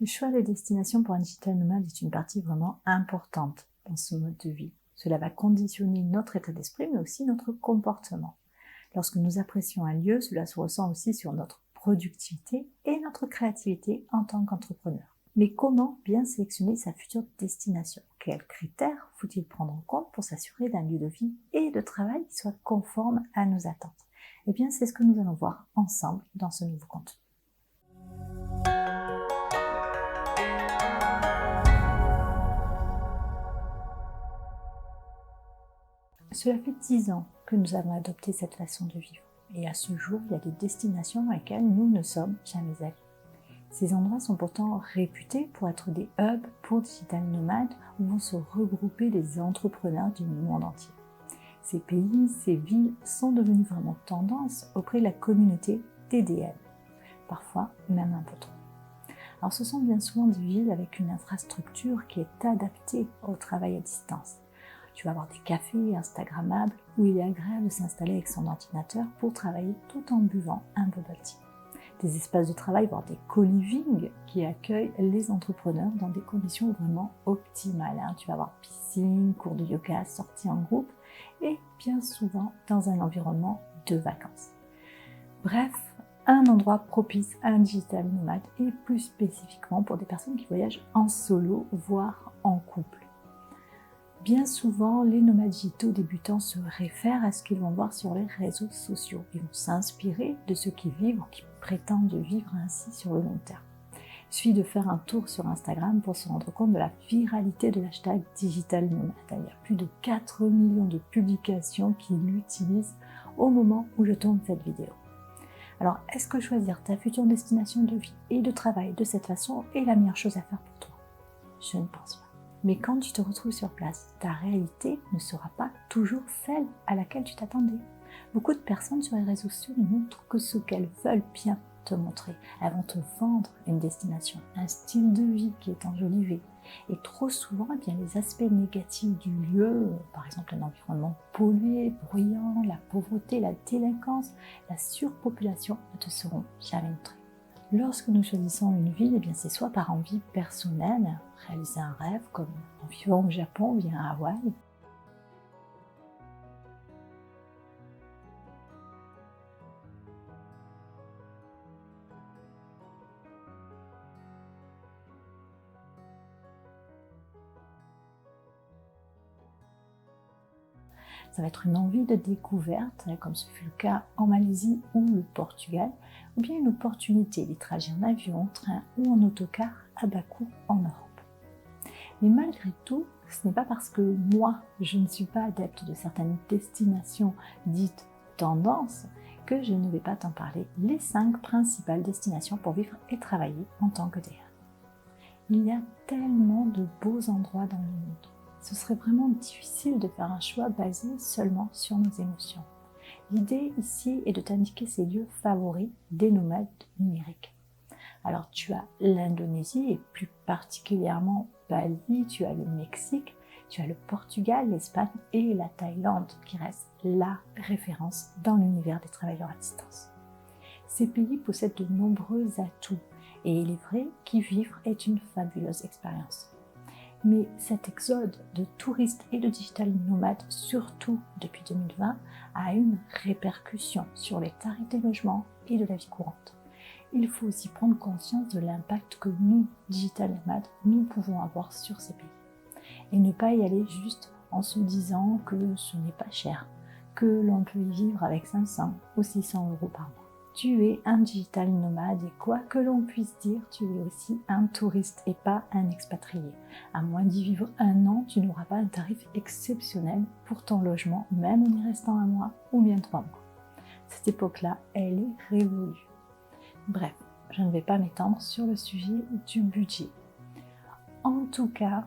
Le choix de destination pour un digital nomade est une partie vraiment importante dans ce mode de vie. Cela va conditionner notre état d'esprit, mais aussi notre comportement. Lorsque nous apprécions un lieu, cela se ressent aussi sur notre productivité et notre créativité en tant qu'entrepreneur. Mais comment bien sélectionner sa future destination? Quels critères faut-il prendre en compte pour s'assurer d'un lieu de vie et de travail qui soit conforme à nos attentes? Eh bien, c'est ce que nous allons voir ensemble dans ce nouveau contenu. Cela fait 10 ans que nous avons adopté cette façon de vivre. Et à ce jour, il y a des destinations dans lesquelles nous ne sommes jamais allés. Ces endroits sont pourtant réputés pour être des hubs pour digital nomades où vont se regrouper des entrepreneurs du monde entier. Ces pays, ces villes sont devenus vraiment tendance auprès de la communauté des DM, parfois même un peu trop. Alors ce sont bien souvent des villes avec une infrastructure qui est adaptée au travail à distance. Tu vas avoir des cafés instagrammables où il est agréable de s'installer avec son ordinateur pour travailler tout en buvant un bubble tea. Des espaces de travail, voire des co-living qui accueillent les entrepreneurs dans des conditions vraiment optimales. Tu vas avoir piscine, cours de yoga, sorties en groupe et bien souvent dans un environnement de vacances. Bref, un endroit propice à un digital nomade et plus spécifiquement pour des personnes qui voyagent en solo, voire en couple. Bien souvent, les nomades digitaux débutants se réfèrent à ce qu'ils vont voir sur les réseaux sociaux. Ils vont s'inspirer de ceux qui vivent ou qui prétendent vivre ainsi sur le long terme. Il suffit de faire un tour sur Instagram pour se rendre compte de la viralité de l'hashtag digital nomade. Il y a plus de 4 millions de publications qui l'utilisent au moment où je tourne cette vidéo. Alors, est-ce que choisir ta future destination de vie et de travail de cette façon est la meilleure chose à faire pour toi? Je ne pense pas. Mais quand tu te retrouves sur place, ta réalité ne sera pas toujours celle à laquelle tu t'attendais. Beaucoup de personnes sur les réseaux sociaux ne montrent que ce qu'elles veulent bien te montrer. Elles vont te vendre une destination, un style de vie qui est enjolivé. Et trop souvent, les aspects négatifs du lieu, par exemple un environnement pollué, bruyant, la pauvreté, la délinquance, la surpopulation, ne te seront jamais montrés. Lorsque nous choisissons une ville, c'est soit par envie personnelle, réaliser un rêve comme en vivant au Japon ou bien à Hawaï. Ça va être une envie de découverte, comme ce fut le cas en Malaisie ou le Portugal, ou bien une opportunité des trajets en avion, en train ou en autocar à bas coût en Europe. Mais malgré tout, ce n'est pas parce que moi, je ne suis pas adepte de certaines destinations dites tendance que je ne vais pas t'en parler. Les 5 principales destinations pour vivre et travailler en tant que DM. Il y a tellement de beaux endroits dans le monde. Ce serait vraiment difficile de faire un choix basé seulement sur nos émotions. L'idée ici est de t'indiquer ces lieux favoris des nomades numériques. Alors tu as l'Indonésie et plus particulièrement Bali, tu as le Mexique, tu as le Portugal, l'Espagne et la Thaïlande qui restent la référence dans l'univers des travailleurs à distance. Ces pays possèdent de nombreux atouts et il est vrai qu'y vivre est une fabuleuse expérience. Mais cet exode de touristes et de digital nomades, surtout depuis 2020, a une répercussion sur les tarifs des logements et de la vie courante. Il faut aussi prendre conscience de l'impact que nous, digital nomades, nous pouvons avoir sur ces pays. Et ne pas y aller juste en se disant que ce n'est pas cher, que l'on peut y vivre avec 500 ou 600 euros par mois. Tu es un digital nomade et quoi que l'on puisse dire, tu es aussi un touriste et pas un expatrié. À moins d'y vivre 1 an, tu n'auras pas un tarif exceptionnel pour ton logement, même en y restant 1 mois ou bien 3 mois. Cette époque-là, elle est révolue. Bref, je ne vais pas m'étendre sur le sujet du budget. En tout cas,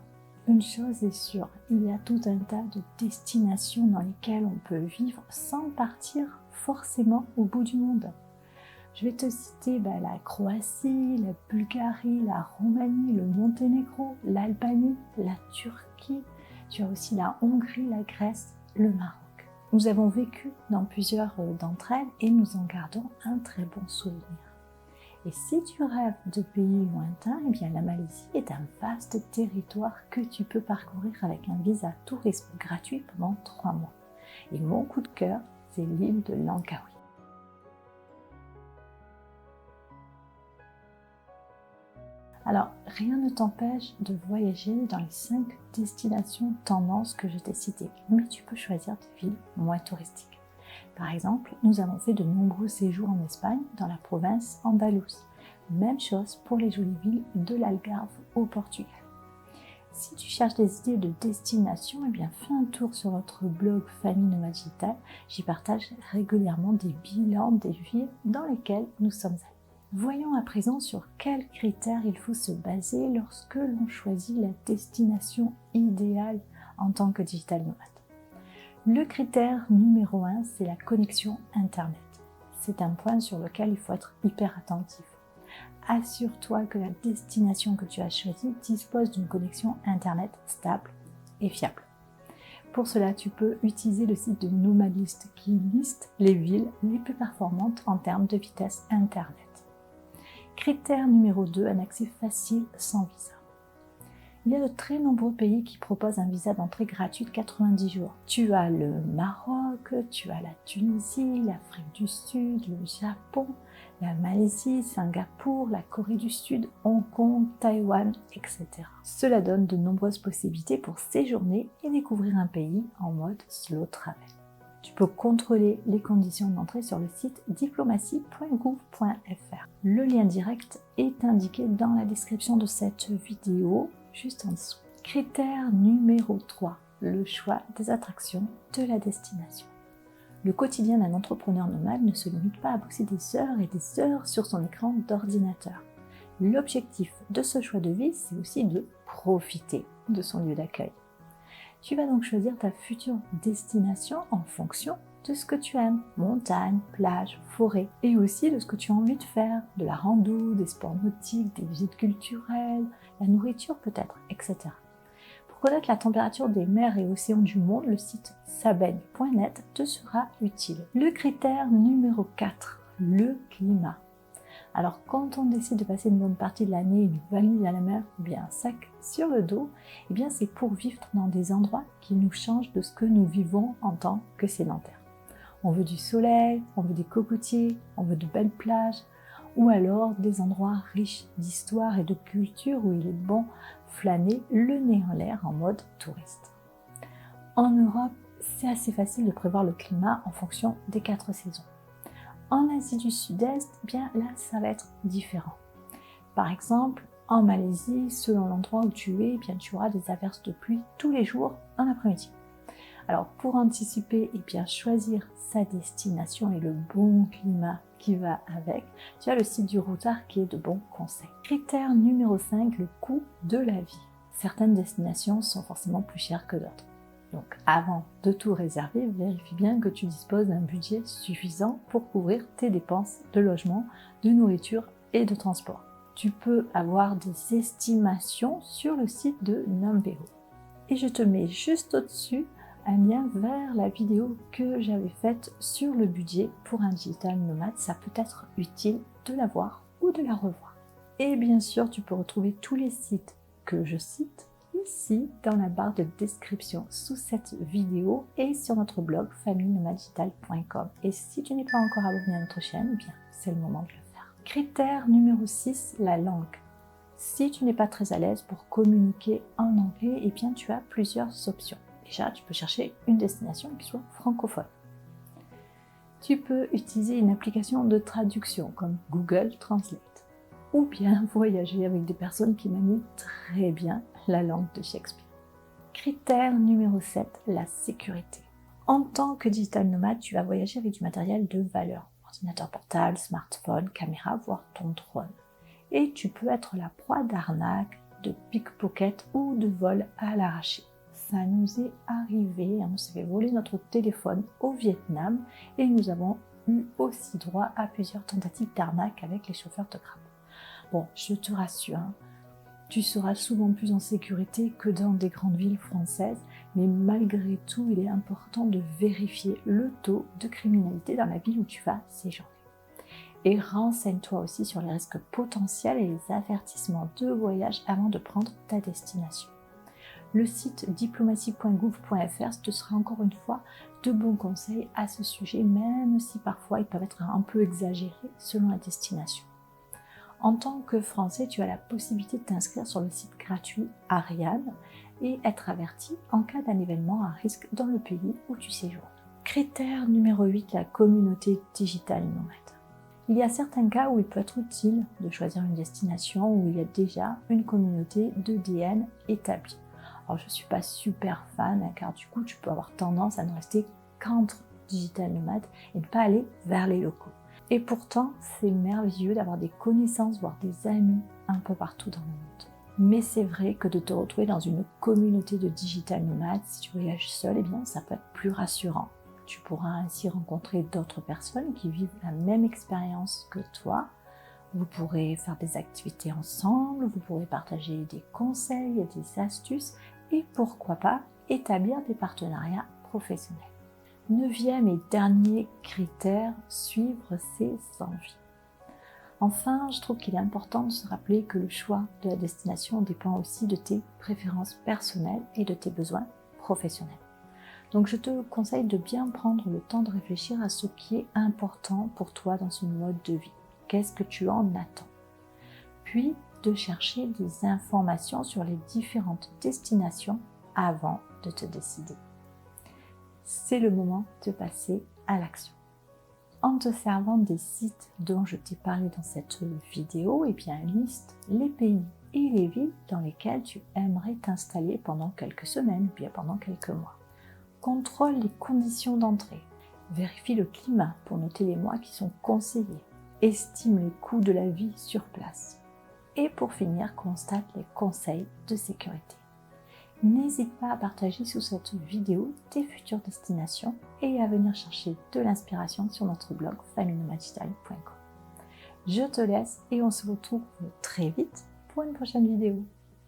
une chose est sûre, il y a tout un tas de destinations dans lesquelles on peut vivre sans partir forcément au bout du monde. Je vais te citer la Croatie, la Bulgarie, la Roumanie, le Monténégro, l'Albanie, la Turquie. Tu as aussi la Hongrie, la Grèce, le Maroc. Nous avons vécu dans plusieurs d'entre elles et nous en gardons un très bon souvenir. Et si tu rêves de pays lointains, eh bien la Malaisie est un vaste territoire que tu peux parcourir avec un visa tourisme gratuit pendant 3 mois. Et mon coup de cœur, c'est l'île de Langkawi. Alors, rien ne t'empêche de voyager dans les 5 destinations tendances que je t'ai citées, mais tu peux choisir des villes moins touristiques. Par exemple, nous avons fait de nombreux séjours en Espagne, dans la province Andalouse. Même chose pour les jolies villes de l'Algarve au Portugal. Si tu cherches des idées de destination, eh bien fais un tour sur notre blog Famille Nomade Digitale. J'y partage régulièrement des bilans des villes dans lesquelles nous sommes allés. Voyons à présent sur quels critères il faut se baser lorsque l'on choisit la destination idéale en tant que digital nomade. Le critère numéro 1, c'est la connexion Internet. C'est un point sur lequel il faut être hyper attentif. Assure-toi que la destination que tu as choisie dispose d'une connexion Internet stable et fiable. Pour cela, tu peux utiliser le site de Nomadlist qui liste les villes les plus performantes en termes de vitesse Internet. Critère numéro 2, un accès facile sans visa. Il y a de très nombreux pays qui proposent un visa d'entrée gratuit de 90 jours. Tu as le Maroc, tu as la Tunisie, l'Afrique du Sud, le Japon, la Malaisie, Singapour, la Corée du Sud, Hong Kong, Taïwan, etc. Cela donne de nombreuses possibilités pour séjourner et découvrir un pays en mode slow travel. Tu peux contrôler les conditions d'entrée sur le site diplomatie.gouv.fr. Le lien direct est indiqué dans la description de cette vidéo, juste en dessous. Critère numéro 3, le choix des attractions de la destination. Le quotidien d'un entrepreneur nomade ne se limite pas à bosser des heures et des heures sur son écran d'ordinateur. L'objectif de ce choix de vie, c'est aussi de profiter de son lieu d'accueil. Tu vas donc choisir ta future destination en fonction de ce que tu aimes, montagne, plage, forêt, et aussi de ce que tu as envie de faire, de la rando, des sports nautiques, des visites culturelles, la nourriture peut-être, etc. Pour connaître la température des mers et océans du monde, le site sabaigne.net te sera utile. Le critère numéro 4, le climat. Alors quand on décide de passer une bonne partie de l'année une valise à la mer ou bien un sac sur le dos, eh bien c'est pour vivre dans des endroits qui nous changent de ce que nous vivons en tant que sédentaires. On veut du soleil, on veut des cocotiers, on veut de belles plages, ou alors des endroits riches d'histoire et de culture où il est bon flâner le nez en l'air en mode touriste. En Europe, c'est assez facile de prévoir le climat en fonction des 4 saisons. En Asie du Sud-Est, bien là, ça va être différent. Par exemple, en Malaisie, selon l'endroit où tu es, bien tu auras des averses de pluie tous les jours en après-midi. Alors pour anticiper et bien choisir sa destination et le bon climat qui va avec, tu as le site du Routard qui est de bons conseils. Critère numéro 5, le coût de la vie. Certaines destinations sont forcément plus chères que d'autres. Donc avant de tout réserver, vérifie bien que tu disposes d'un budget suffisant pour couvrir tes dépenses de logement, de nourriture et de transport. Tu peux avoir des estimations sur le site de Numbeo. Et je te mets juste au-dessus un lien vers la vidéo que j'avais faite sur le budget pour un digital nomade. Ça peut être utile de la voir ou de la revoir. Et bien sûr, tu peux retrouver tous les sites que je cite ici dans la barre de description sous cette vidéo et sur notre blog famillenomadedigital.com. Et si tu n'es pas encore abonné à notre chaîne, eh bien c'est le moment de le faire. Critère numéro 6, la langue. Si tu n'es pas très à l'aise pour communiquer en anglais, eh bien tu as plusieurs options. Déjà, tu peux chercher une destination qui soit francophone. Tu peux utiliser une application de traduction comme Google Translate. Ou bien voyager avec des personnes qui manient très bien la langue de Shakespeare. Critère numéro 7, la sécurité. En tant que digital nomade, tu vas voyager avec du matériel de valeur. Ordinateur portable, smartphone, caméra, voire ton drone. Et tu peux être la proie d'arnaques, de pickpocket ou de vols à l'arraché. Ça nous est arrivé, on s'est fait voler notre téléphone au Vietnam et nous avons eu aussi droit à plusieurs tentatives d'arnaque avec les chauffeurs de Grab. Bon, je te rassure, tu seras souvent plus en sécurité que dans des grandes villes françaises, mais malgré tout, il est important de vérifier le taux de criminalité dans la ville où tu vas séjourner. Et renseigne-toi aussi sur les risques potentiels et les avertissements de voyage avant de prendre ta destination. Le site diplomatie.gouv.fr te sera encore une fois de bons conseils à ce sujet, même si parfois ils peuvent être un peu exagérés selon la destination. En tant que Français, tu as la possibilité de t'inscrire sur le site gratuit Ariane et être averti en cas d'un événement à risque dans le pays où tu séjournes. Critère numéro 8, la communauté digitale nomade. Il y a certains cas où il peut être utile de choisir une destination où il y a déjà une communauté de DN établie. Alors je ne suis pas super fan car du coup tu peux avoir tendance à ne rester qu'entre digital nomades et ne pas aller vers les locaux. Et pourtant c'est merveilleux d'avoir des connaissances, voire des amis un peu partout dans le monde. Mais c'est vrai que de te retrouver dans une communauté de digital nomades, si tu voyages seul, eh bien ça peut être plus rassurant. Tu pourras ainsi rencontrer d'autres personnes qui vivent la même expérience que toi. Vous pourrez faire des activités ensemble, vous pourrez partager des conseils et des astuces et pourquoi pas établir des partenariats professionnels. 9e et dernier critère, suivre ses envies. Enfin, je trouve qu'il est important de se rappeler que le choix de la destination dépend aussi de tes préférences personnelles et de tes besoins professionnels. Donc je te conseille de bien prendre le temps de réfléchir à ce qui est important pour toi dans ce mode de vie. Qu'est-ce que tu en attends? Puis de chercher des informations sur les différentes destinations avant de te décider. C'est le moment de passer à l'action. En te servant des sites dont je t'ai parlé dans cette vidéo, eh bien liste les pays et les villes dans lesquels tu aimerais t'installer pendant quelques semaines ou bien pendant quelques mois. Contrôle les conditions d'entrée, vérifie le climat pour noter les mois qui sont conseillés, estime les coûts de la vie sur place et pour finir, constate les conseils de sécurité. N'hésite pas à partager sous cette vidéo tes futures destinations et à venir chercher de l'inspiration sur notre blog famillenomadstyle.com. Je te laisse et on se retrouve très vite pour une prochaine vidéo.